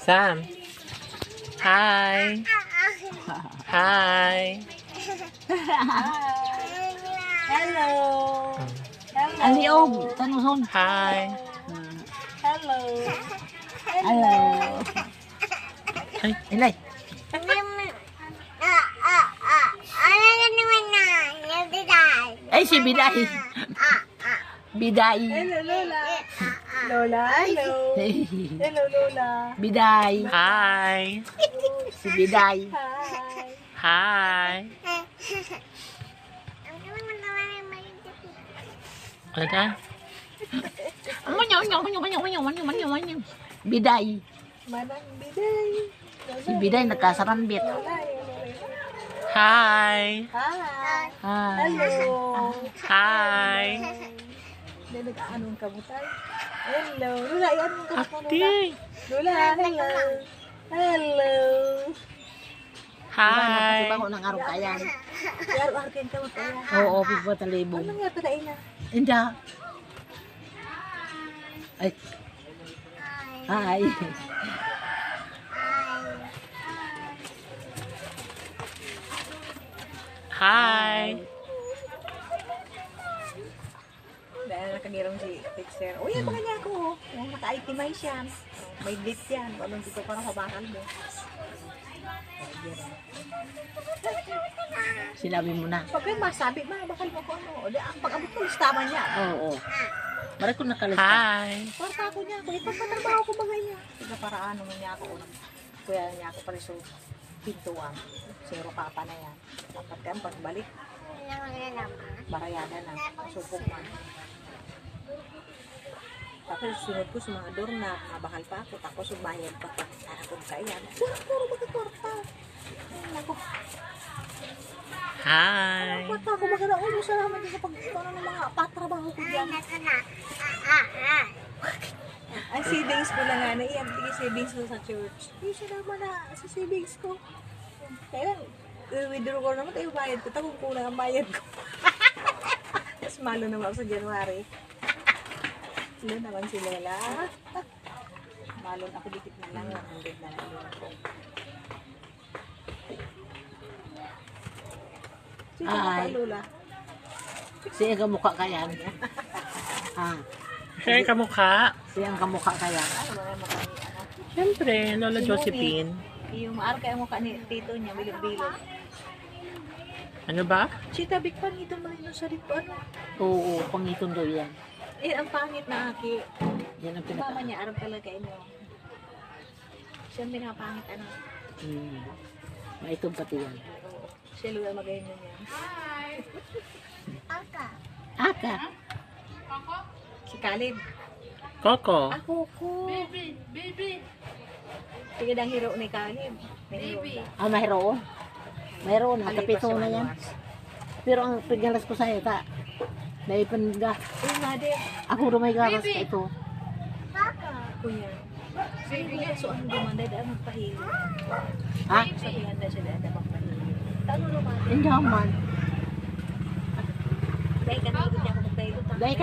Sam. Hi. Hi. Hello. Aliog, tanuson. Hi. Hello. Hello. Ay, Ilay. Ay, si Biday. Biday. Hello, Lola. Lola, hello. Hello, Lola. Biday. hi. Si Biday. Hi. Hi. Ano na? Biday. Manang biday. Si Biday nagkasarambit. Lola, Hi. Hi. Ah. Hello. Hi. Hindi, nag-aanong kabutay. Hello. Lola, i-anong ka mo, Lola. Ate. Lola, hello. Hello. Hi. Bango ng araw kayan. Yaro-arkin ka mo tayo. Oo, bigwa talibong. Ano nga pala ina? Inda. Ay. Hi. Hi. Dahil nakagirong si Pixer. Uy, ang mga niya ako. Yung naka-itemize yan. May dip yan. Anong dito parang kabakal mo. Sinabi mo na. Pag may masabi, bakal mo ko ano. O di, pag abot mo, listaman niya. Oo. Mara ko nakalista. Hi. Parta ako niya. Kung ipagpatrabaho ko ba ganyan? Tiga para ano mo niya ako. Kuya niya ako pala so pintuan. Zero kapa na yan. Dapat ka pagbalik. Barayada na. Supok man. Tapos sunod ko sa mga doorknob, nabakal pa ako, tapos umayad pa pa. Nakapod ka yan. Puro magkatorta. Ako, Hi. pata ako magkala. Uy, masalaman din sa pag-ano ng mga patrabaho ko dyan. Ang savings ko lang nga na iyan. Tige savings ko sa church. Hindi siya naman na sa savings ko. Kaya, withdraw ko naman tayo bayad ko. Tapos kulang ang bayad ko. Tapos malo naman ako sa January. Sila naman si Lola. Malon ako dikit na lang. 100 na lang ako. Sige ka Ay. pa, Lola. Siya kamukha kayan. Ah. Share kamukha. Siya ang kamukha kayan. Ano ba naman kami, ano? Siyempre, Lola Josephine. Yung maaro kaya mukha ni tito niya, bilog-bilog. Ano ba? Chita, big pan ito mo rin sa dito, ano? Oo, pangiton daw yan. Eh, ang pangit na aki. Yan ang Mama pinaka. niya, arap talaga inyo. Siya ang pinapangit, ano? Maitong pati yan. Siya lugar magayon niya. Aka. Si Khalid. Coco. Ako ko. Baby. Sige dang hero ni Khalid. Baby. Ah, mayroon. Mayroon. Nakapito na yan. Pero ang paggalas ko sa'yo, ta. Naipanga. Uy, mother. Ako rin may garas ka ito. Kuya. Sige, so ang gumanda daan magpahili. Ha? Sa gumanda siya daan magpahili. Tano naman. Hindi man. Dahil kanina niya ako magpahili. Dahil